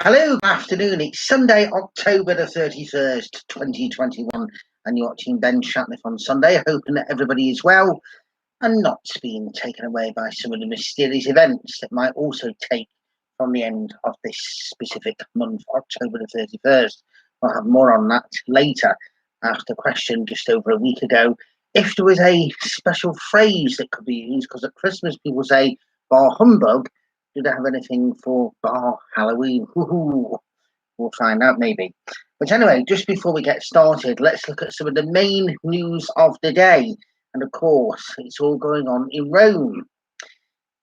Hello, good afternoon. It's Sunday, October the 31st, 2021, and you're watching Ben Shatliff on Sunday, hoping that everybody is well and not being taken away by some of the mysterious events that might also take from the end of this specific month, October the 31st. I'll have more on that later. I asked a question just over a week ago if there was a special phrase that could be used, because at Christmas people say bar humbug. Do they have anything for bar Halloween? Woohoo! We'll find out maybe. But anyway, just before we get started, let's look at some of the main news of the day. And of course, it's all going on in Rome.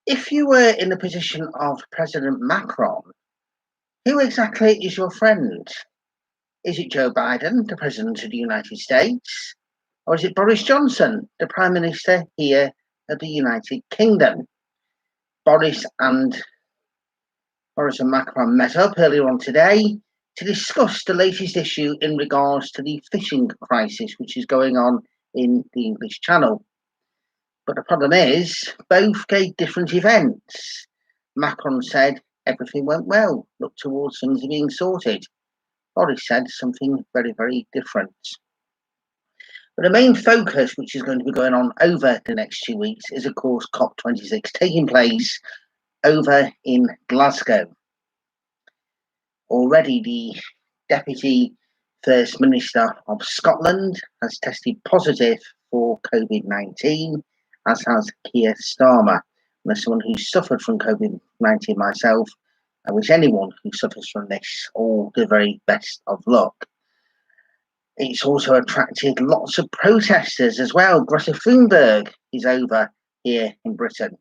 If you were in the position of President Macron, who exactly is your friend? Is it Joe Biden, the President of the United States? Or is it Boris Johnson, the Prime Minister here of the United Kingdom? Boris and Macron met up earlier on today to discuss the latest issue in regards to the fishing crisis which is going on in the English Channel. But the problem is, both gave different events. Macron said everything went well, looked towards things being sorted. Boris said something very, very different. But the main focus, which is going to be going on over the next 2 weeks, is of course COP26 taking place over in Glasgow. Already the Deputy First Minister of Scotland has tested positive for COVID-19, as has Keir Starmer. And as someone who suffered from COVID-19 myself, I wish anyone who suffers from this all the very best of luck. It's also attracted lots of protesters as well. Greta Thunberg is over here in Britain.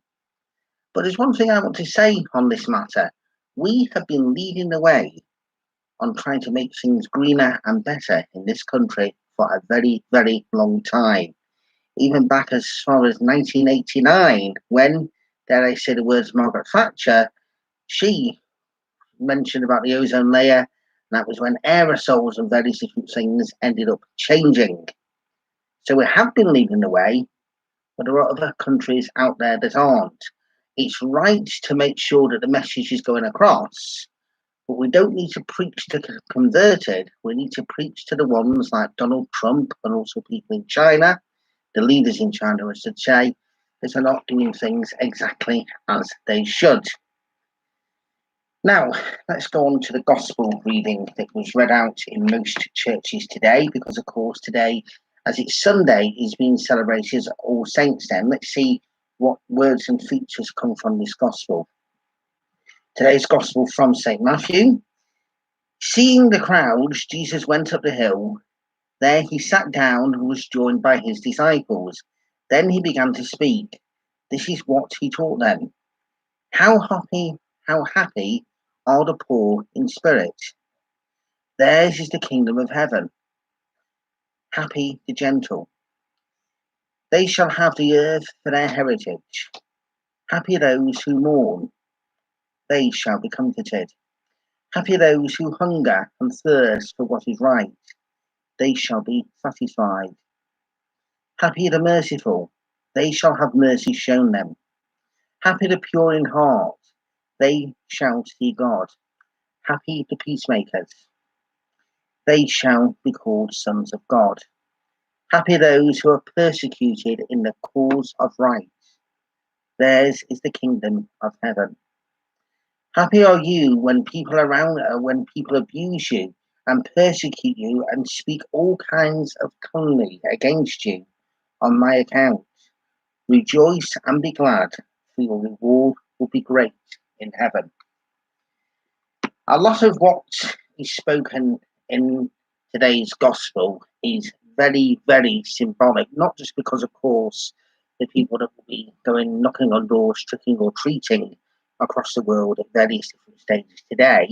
But there's one thing I want to say on this matter. We have been leading the way on trying to make things greener and better in this country for a very, very long time. Even back as far as 1989, when, dare I say the words, Margaret Thatcher, she mentioned about the ozone layer, and that was when aerosols and various different things ended up changing. So we have been leading the way, but there are other countries out there that aren't. It's right to make sure that the message is going across, but we don't need to preach to the converted. We need to preach to the ones like Donald Trump and also people in China, the leaders in China, I should say, that are not doing things exactly as they should. Now, let's go on to the gospel reading that was read out in most churches today, because, of course, today, as it's Sunday, is being celebrated as All Saints' Day. Let's see what words and features come from this gospel. Today's gospel from St. Matthew. Seeing the crowds, Jesus went up the hill. There he sat down and was joined by his disciples. Then he began to speak. This is what he taught them. How happy are the poor in spirit. Theirs is the kingdom of heaven. Happy the gentle. They shall have the earth for their heritage. Happy those who mourn. They shall be comforted. Happy those who hunger and thirst for what is right. They shall be satisfied. Happy the merciful. They shall have mercy shown them. Happy the pure in heart. They shall see God. Happy the peacemakers. They shall be called sons of God. Happy those who are persecuted in the cause of right. Theirs is the kingdom of heaven. Happy are you when people abuse you and persecute you and speak all kinds of calumny against you on my account. Rejoice and be glad, for your reward will be great in heaven. A lot of what is spoken in today's gospel is very, very symbolic, not just because, of course, the people that will be going knocking on doors, tricking or treating across the world at various different stages today,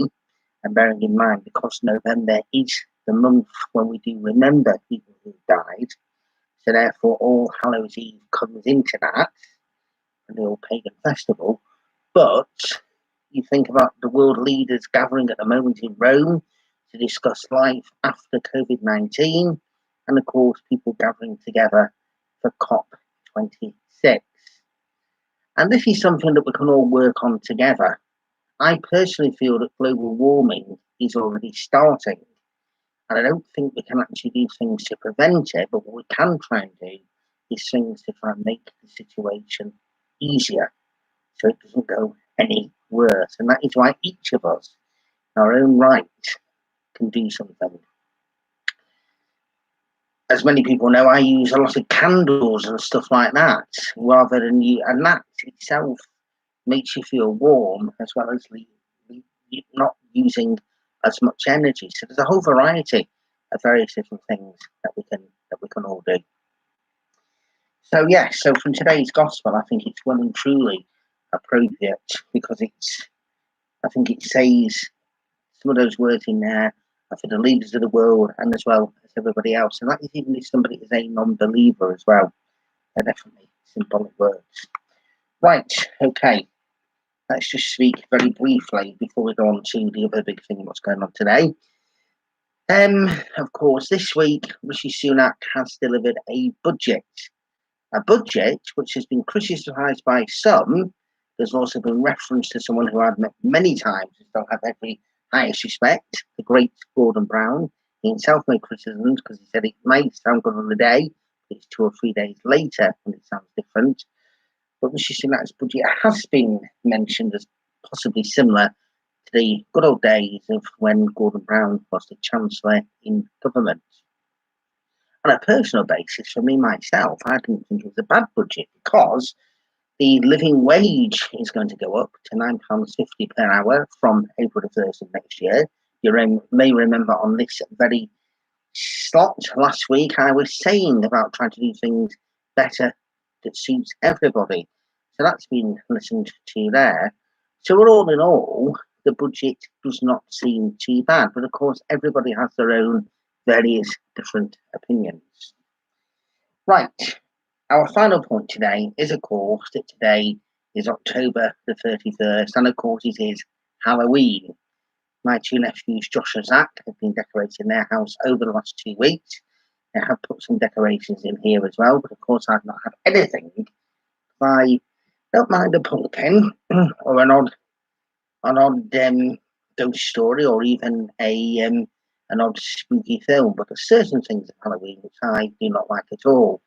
and bearing in mind, because November is the month when we do remember people who died, so therefore All Hallows Eve comes into that, and the old pagan festival. But you think about the world leaders gathering at the moment in Rome to discuss life after COVID-19, and of course people gathering together for COP26. And this is something that we can all work on together. I personally feel that global warming is already starting, and I don't think we can actually do things to prevent it, but what we can try and do is things to try and make the situation easier so it doesn't go any worse. And that is why each of us, in our own right, can do something. As many people know, I use a lot of candles and stuff like that, rather than you, and that itself makes you feel warm as well as not using as much energy. So there's a whole variety of various different things that we can all do. So yes, so from today's gospel, I think it's well and truly appropriate because I think it says some of those words in there are for the leaders of the world and as well as everybody else. And that is even if somebody is a non-believer as well. They're definitely symbolic words. Right, okay. Let's just speak very briefly before we go on to the other big thing what's going on today. Of course, this week, Rishi Sunak has delivered a budget which has been criticised by some. There's also been reference to someone who I've met many times and still have every highest respect, the great Gordon Brown. He himself made criticisms because he said it may sound good on the day, but it's 2 or 3 days later and it sounds different. But Rishi Sunak's budget has been mentioned as possibly similar to the good old days of when Gordon Brown was the Chancellor in government. On a personal basis, for me myself, I didn't think it was a bad budget because the living wage is going to go up to £9.50 per hour from April the 1st of next year. You may remember on this very slot last week, I was saying about trying to do things better that suits everybody. So that's been listened to there. So all in all, the budget does not seem too bad. But of course, everybody has their own various different opinions. Right. Our final point today is, of course, that today is October the 31st, and of course it is Halloween. My two nephews, Josh and Zach, have been decorating their house over the last 2 weeks. They have put some decorations in here as well, but of course I've not had anything. I don't mind a pumpkin or an odd ghost story or even an odd spooky film, but there's certain things at Halloween which I do not like at all.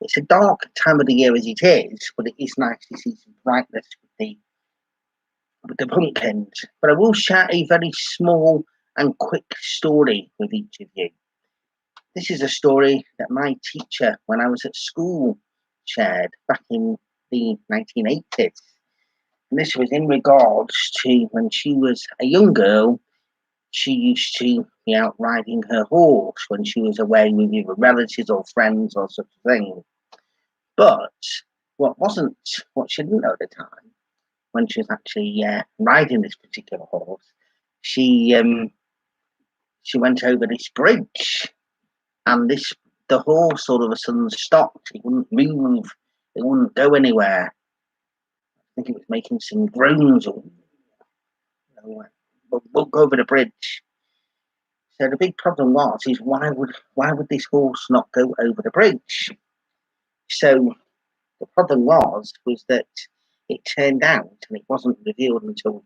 It's a dark time of the year as it is, but it is nice to see some brightness with the pumpkins. But I will share a very small and quick story with each of you. This is a story that my teacher, when I was at school, shared back in the 1980s. And this was in regards to when she was a young girl, she used to be out riding her horse when she was away with either relatives or friends or such a thing. But what she didn't know at the time, when she was actually riding this particular horse, she went over this bridge, and the horse all of a sudden stopped. It wouldn't move. It wouldn't go anywhere. I think it was making some groans or we'll go over the bridge. So the big problem is why would this horse not go over the bridge? So the problem was that it turned out, and it wasn't revealed until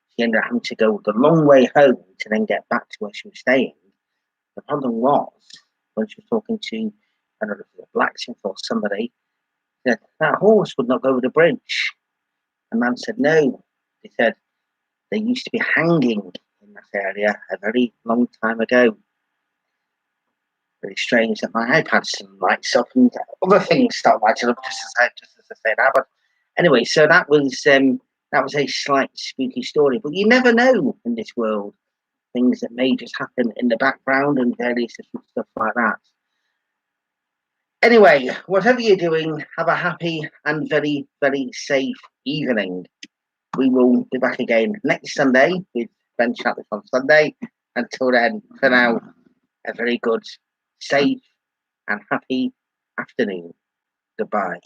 she ended up having to go the long way home to then get back to where she was staying. The problem was when she was talking to, I don't know if it was a blacksmith or somebody, that horse would not go over the bridge. The man said no. He said they used to be hanging in that area a very long time ago. Very strange that my iPad some lights up and other things start lighting up just as I say that. But anyway, so that was a slight spooky story. But you never know in this world, things that may just happen in the background and various different stuff like that. Anyway, whatever you're doing, have a happy and very, very safe evening. We will be back again next Sunday with Ben Shatliff on Sunday. Until then, for now, a very good, safe and happy afternoon. Goodbye.